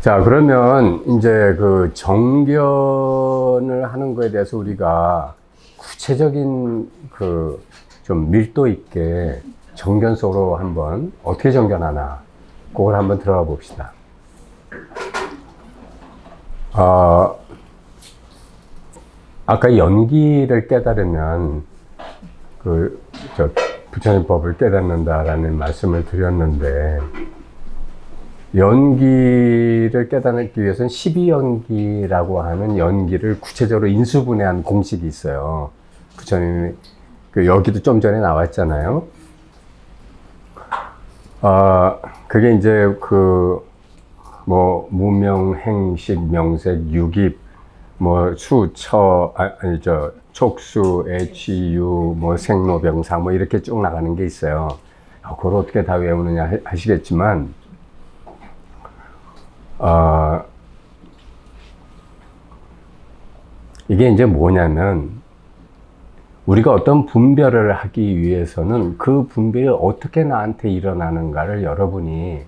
자, 그러면 이제 그 정견을 하는 거에 대해서 우리가 구체적인 그 좀 밀도 있게 정견 속으로 한번 어떻게 정견하나 그걸 한번 들어가 봅시다. 아까 연기를 깨달으면 부처님 법을 깨닫는다라는 말씀을 드렸는데, 연기를 깨닫기 위해서는 12연기라고 하는 연기를 구체적으로 인수분해한 공식이 있어요. 부처님이 여기도 좀 전에 나왔잖아요. 그게 이제 무명, 행식, 명색, 유깁, 촉수, 애취유, 생로병사, 이렇게 쭉 나가는 게 있어요. 그걸 어떻게 다 외우느냐 하시겠지만, 이게 이제 뭐냐면, 우리가 어떤 분별을 하기 위해서는 그 분별이 어떻게 나한테 일어나는가를 여러분이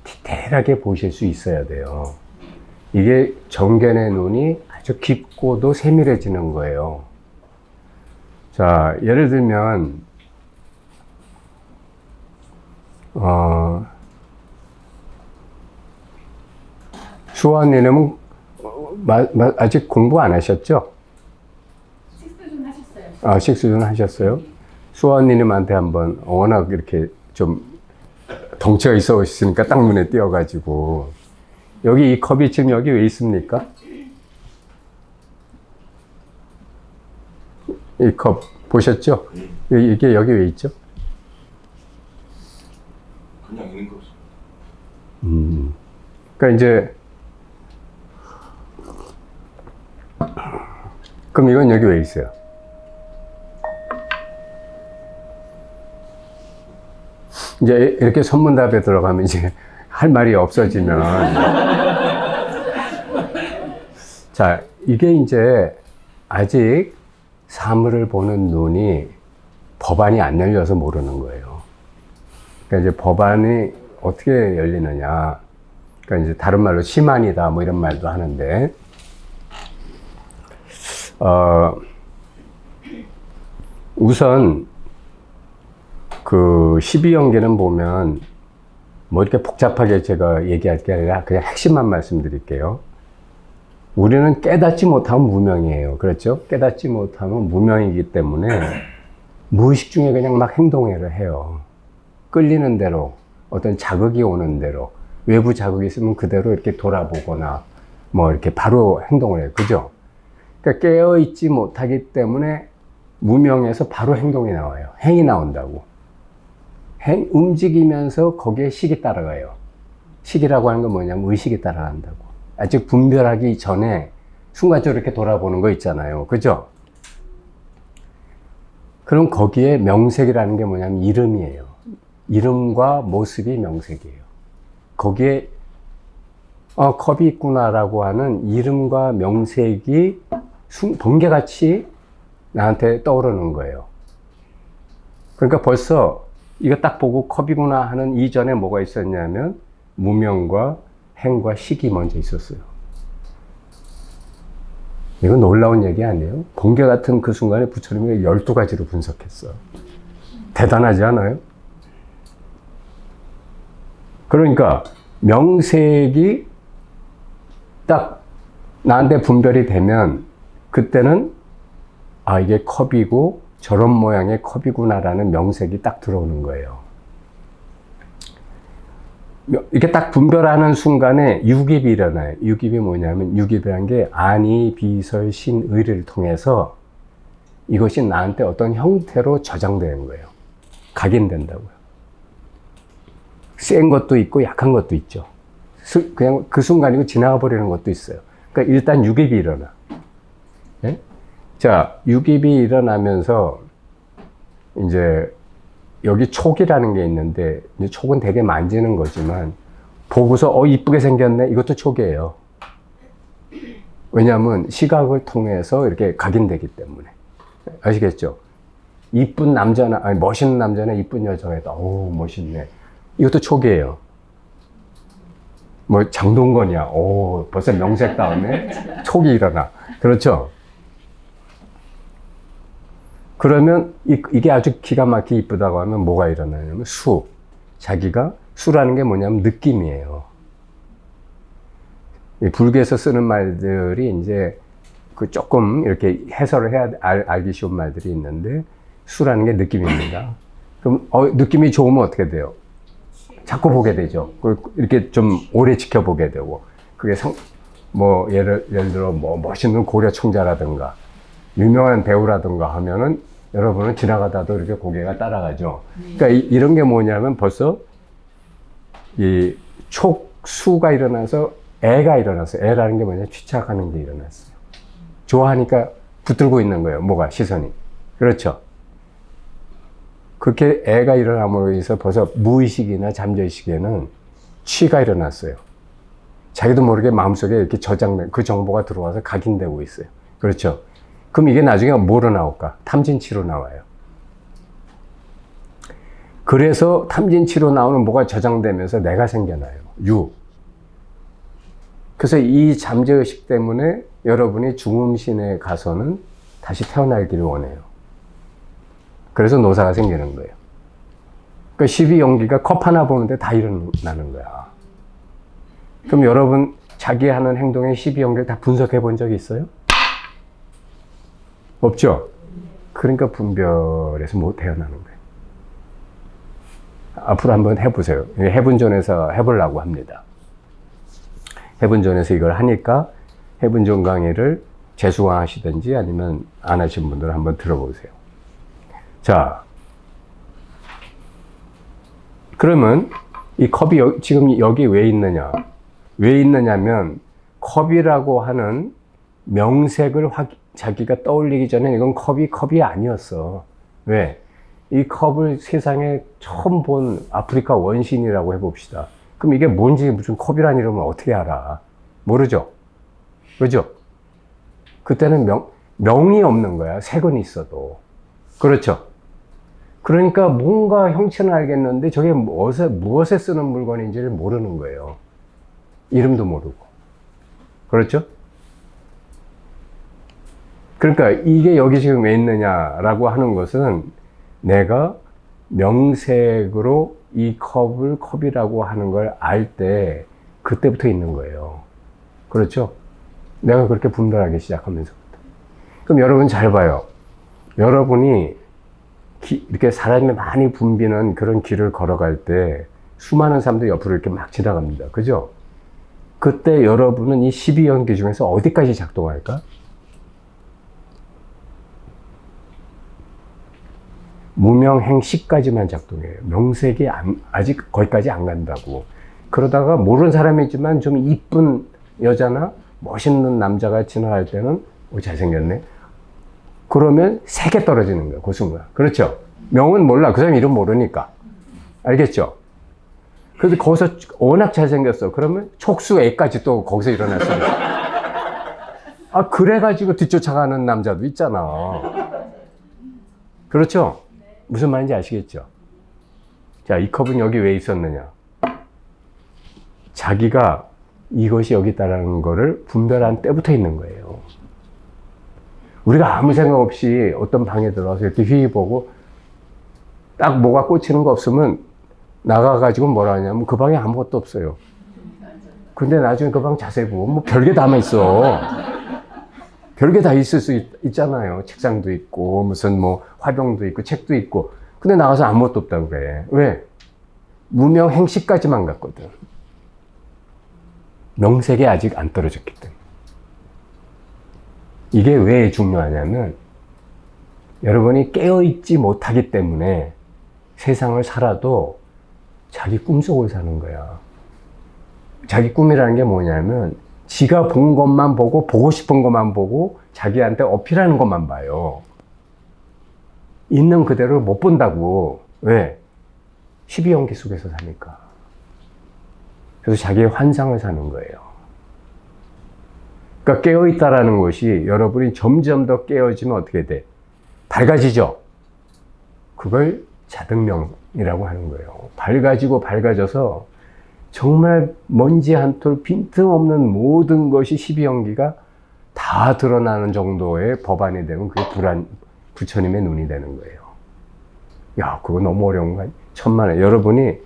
디테일하게 보실 수 있어야 돼요. 이게 정견의 눈이 아주 깊고도 세밀해지는 거예요. 자, 예를 들면, 수아님은 아직 공부 안 하셨죠? 식수준 하셨어요. 식수준 하셨어요? 수아님한테 한번, 워낙 이렇게 좀 덩치가 있어 오셨으니까 딱 눈에 띄어가지고, 여기 이 컵이 지금 여기 왜 있습니까? 이 컵 보셨죠? 이게 여기 왜 있죠? 그냥 있는 거죠. 그러니까 이제, 그럼 이건 여기 왜 있어요? 이제 이렇게 선문답에 들어가면 이제 할 말이 없어지면. 자, 이게 이제 아직 사물을 보는 눈이 법안이 안 열려서 모르는 거예요. 그러니까 이제 법안이 어떻게 열리느냐. 그러니까 이제 다른 말로 심안이다 이런 말도 하는데, 우선 그 12연계는 보면 이렇게 복잡하게 제가 얘기할 게 아니라 그냥 핵심만 말씀드릴게요. 우리는 깨닫지 못하면 무명이에요. 그렇죠? 깨닫지 못하면 무명이기 때문에 무의식 중에 그냥 막 행동을 해요. 끌리는 대로, 어떤 자극이 오는 대로, 외부 자극이 있으면 그대로 이렇게 돌아보거나 이렇게 바로 행동을 해요. 그죠? 그러니까 깨어있지 못하기 때문에 무명에서 바로 행동이 나와요. 행이 나온다고. 움직이면서 거기에 식이 따라가요. 식이라고 하는 건 뭐냐면 의식이 따라간다고. 아직 분별하기 전에 순간적으로 이렇게 돌아보는 거 있잖아요. 그죠? 그럼 거기에 명색이라는 게 뭐냐면 이름이에요. 이름과 모습이 명색이에요. 거기에 컵이 있구나라고 하는 이름과 명색이 번개같이 나한테 떠오르는 거예요. 그러니까 벌써 이거 딱 보고 컵이구나 하는 이전에 뭐가 있었냐면 무명과 행과 식이 먼저 있었어요. 이건 놀라운 얘기 아니에요? 번개 같은 그 순간에 부처님이 12가지로 분석했어. 대단하지 않아요? 그러니까 명색이 딱 나한테 분별이 되면 그때는 이게 컵이고 저런 모양의 컵이구나라는 명색이 딱 들어오는 거예요. 이렇게 딱 분별하는 순간에 유깁이 일어나요. 유깁이 뭐냐면, 유깁이라는 게 안이, 비설, 신, 의를 통해서 이것이 나한테 어떤 형태로 저장되는 거예요. 각인된다고요. 센 것도 있고 약한 것도 있죠. 그냥 그 순간이고 지나가 버리는 것도 있어요. 그러니까 일단 유깁이 일어나. 네? 자, 유깁이 일어나면서 이제 여기 촉이라는 게 있는데, 이제 촉은 되게 만지는 거지만 보고서 이쁘게 생겼네, 이것도 촉이에요. 왜냐하면 시각을 통해서 이렇게 각인되기 때문에. 아시겠죠? 이쁜 남자나, 멋있는 남자나 이쁜 여자가 있다. 오, 멋있네. 이것도 촉이에요. 뭐 장동건이야. 오, 벌써 명색 다음에 촉이 일어나. 그렇죠? 그러면 이게 아주 기가 막히게 이쁘다고 하면 뭐가 일어나냐면 자기가 수라는 게 뭐냐면 느낌이에요. 이 불교에서 쓰는 말들이 이제 그 조금 이렇게 해설을 해야 알기 쉬운 말들이 있는데 수라는 게 느낌입니다. 그럼 느낌이 좋으면 어떻게 돼요? 자꾸 보게 되죠. 이렇게 좀 오래 지켜보게 되고 그게 뭐 예를 들어 뭐 멋있는 고려 청자라든가 유명한 배우라든가 하면은 여러분은 지나가다도 이렇게 고개가 따라가죠. 그러니까 이런 게 뭐냐면 벌써 이 촉수가 일어나서 애가 일어났어요. 애라는 게 뭐냐, 취착하는 게 일어났어요. 좋아하니까 붙들고 있는 거예요. 뭐가, 시선이. 그렇죠. 그렇게 애가 일어남으로 인해서 벌써 무의식이나 잠재의식에는 취가 일어났어요. 자기도 모르게 마음속에 이렇게 저장된 그 정보가 들어와서 각인되고 있어요. 그렇죠. 그럼 이게 나중에 뭐로 나올까? 탐진치로 나와요. 그래서 탐진치로 나오는 뭐가 저장되면서 내가 생겨나요. 그래서 이 잠재의식 때문에 여러분이 중음신에 가서는 다시 태어나기를 원해요. 그래서 노사가 생기는 거예요. 그러니까 12연기가 컵 하나 보는데 다 일어나는 거야. 그럼 여러분 자기 하는 행동의 12연기를 다 분석해 본 적이 있어요? 없죠? 그러니까 분별해서 못 태어나는 거예요. 앞으로 한번 해보세요. 해분존에서 해보려고 합니다. 해분존에서 이걸 하니까 해분존 강의를 재수강 하시든지 아니면 안 하신 분들은 한번 들어보세요. 자, 그러면 이 컵이 지금 여기 왜 있느냐? 왜 있느냐면 컵이라고 하는 명색을 자기가 떠올리기 전에 이건 컵이 아니었어. 왜? 이 컵을 세상에 처음 본 아프리카 원신이라고 해봅시다. 그럼 이게 뭔지 무슨 컵이란 이름을 어떻게 알아? 모르죠? 그죠? 그때는 명이 없는 거야. 색은 있어도. 그렇죠? 그러니까 뭔가 형체는 알겠는데 저게 무엇에 쓰는 물건인지를 모르는 거예요. 이름도 모르고. 그렇죠? 그러니까 이게 여기 지금 왜 있느냐라고 하는 것은 내가 명색으로 이 컵을 컵이라고 하는 걸 알 때 그때부터 있는 거예요. 그렇죠? 내가 그렇게 분별하기 시작하면서부터. 그럼 여러분 잘 봐요. 여러분이 이렇게 사람이 많이 붐비는 그런 길을 걸어갈 때 수많은 사람들이 옆으로 이렇게 막 지나갑니다. 그죠? 그때 여러분은 이 12연기 중에서 어디까지 작동할까? 무명행식까지만 작동해요. 명색이 아직 거기까지 안 간다고. 그러다가 모르는 사람이 있지만 좀 이쁜 여자나 멋있는 남자가 지나갈 때는 잘생겼네. 그러면 색에 떨어지는 거예요. 그 순간. 그렇죠? 명은 몰라. 그 사람 이름 모르니까. 알겠죠? 그래서 거기서 워낙 잘생겼어. 그러면 촉수애까지 또 거기서 일어났어요. 아, 그래가지고 뒤쫓아가는 남자도 있잖아. 그렇죠? 무슨 말인지 아시겠죠? 자, 이 컵은 여기 왜 있었느냐? 자기가 이것이 여기 있다는 거를 분별한 때부터 있는 거예요. 우리가 아무 생각 없이 어떤 방에 들어와서 이렇게 휘휘 보고 딱 뭐가 꽂히는 거 없으면 나가가지고 뭐라 하냐면 그 방에 아무것도 없어요. 근데 나중에 그 방 자세히 보면 뭐 별게 다 있어. 별게 다 있을 수 있잖아요. 책상도 있고 무슨 뭐 화병도 있고 책도 있고. 근데 나가서 아무것도 없다고 그래. 왜? 무명행식까지만 갔거든. 명색이 아직 안 떨어졌기 때문에. 이게 왜 중요하냐면 여러분이 깨어있지 못하기 때문에 세상을 살아도 자기 꿈속을 사는 거야. 자기 꿈이라는 게 뭐냐면 지가 본 것만 보고 보고 싶은 것만 보고 자기한테 어필하는 것만 봐요. 있는 그대로 못 본다고. 왜? 12연기 속에서 사니까. 그래서 자기의 환상을 사는 거예요. 그러니까 깨어있다라는 것이 여러분이 점점 더 깨어지면 어떻게 돼? 밝아지죠? 그걸 자등명이라고 하는 거예요. 밝아지고 밝아져서 정말 먼지 한 톨 빈틈없는 모든 것이 12연기가 다 드러나는 정도의 법안이 되면 그게 부처님의 눈이 되는 거예요. 야, 그거 너무 어려운 거 아니에요? 천만에. 여러분이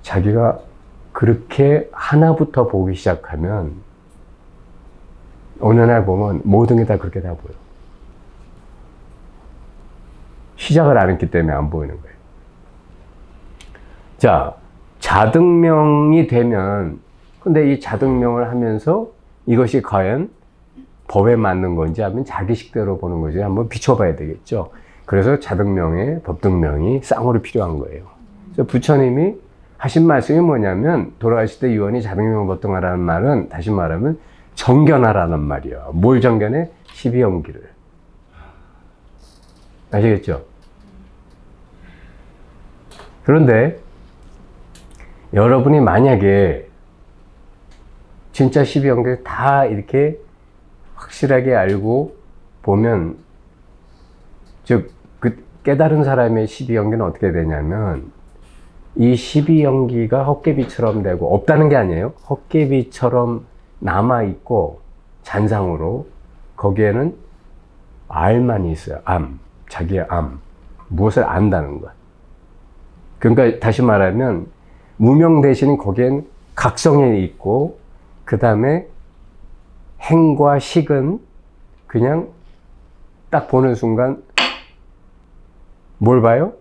자기가 그렇게 하나부터 보기 시작하면 어느 날 보면 모든 게 다 그렇게 다 보여. 시작을 안 했기 때문에 안 보이는 거예요. 자, 자등명이 되면, 근데 이 자등명을 하면서 이것이 과연 법에 맞는 건지 하면 자기식대로 보는 건지 한번 비춰봐야 되겠죠. 그래서 자등명에 법등명이 쌍으로 필요한 거예요. 그래서 부처님이 하신 말씀이 뭐냐면, 돌아가실 때 유언이 자등명 법등하라는 말은 다시 말하면 정견하라는 말이야. 뭘 정견해? 12연기를. 아시겠죠? 그런데 여러분이 만약에 진짜 12연기를 다 이렇게 확실하게 알고 보면, 즉, 그 깨달은 사람의 12연기는 어떻게 되냐면, 이 12연기가 헛개비처럼 되고, 없다는 게 아니에요. 헛개비처럼 남아있고, 잔상으로, 거기에는 알만이 있어요. 암. 자기의 암. 무엇을 안다는 것. 그러니까 다시 말하면, 무명 대신 거기엔 각성이 있고, 그 다음에 행과 식은 그냥 딱 보는 순간 뭘 봐요?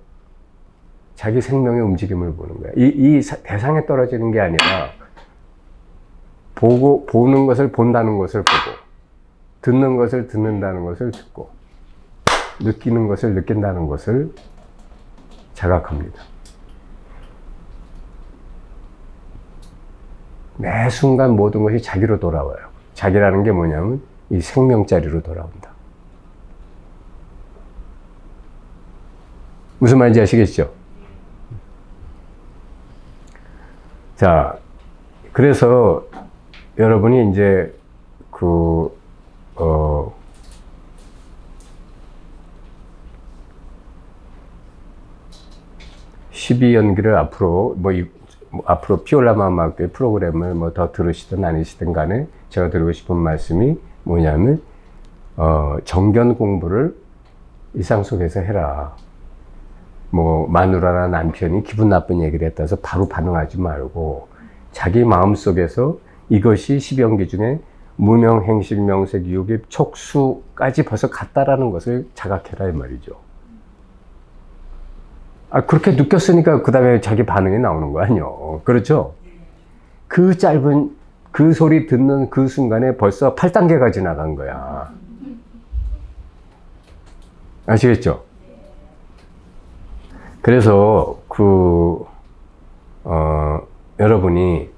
자기 생명의 움직임을 보는 거야. 이 대상에 떨어지는 게 아니라 보는 것을 본다는 것을 보고, 듣는 것을 듣는다는 것을 듣고, 느끼는 것을 느낀다는 것을 자각합니다. 매 순간 모든 것이 자기로 돌아와요. 자기라는 게 뭐냐면 이 생명자리로 돌아온다. 무슨 말인지 아시겠죠? 자, 그래서 여러분이 이제 12연기를 앞으로 피올라 마음학교의 프로그램을 뭐 더 들으시든 아니시든 간에 제가 드리고 싶은 말씀이 뭐냐면, 정견 공부를 일상 속에서 해라. 뭐, 마누라나 남편이 기분 나쁜 얘기를 했다 해서 바로 반응하지 말고, 자기 마음 속에서 이것이 12연기 중에 무명, 행식, 명색, 유입, 촉수까지 벌써 갔다라는 것을 자각해라, 이 말이죠. 그렇게 느꼈으니까 그 다음에 자기 반응이 나오는 거 아니요. 그렇죠? 그 짧은, 그 소리 듣는 그 순간에 벌써 8단계가 지나간 거야. 아시겠죠? 그래서 여러분이 이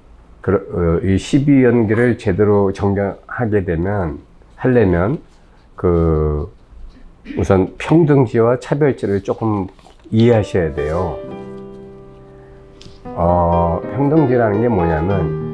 12연기를 제대로 정견하게 되면, 하려면 우선 평등지와 차별지를 조금 이해하셔야 돼요. 평등지라는 게 뭐냐면,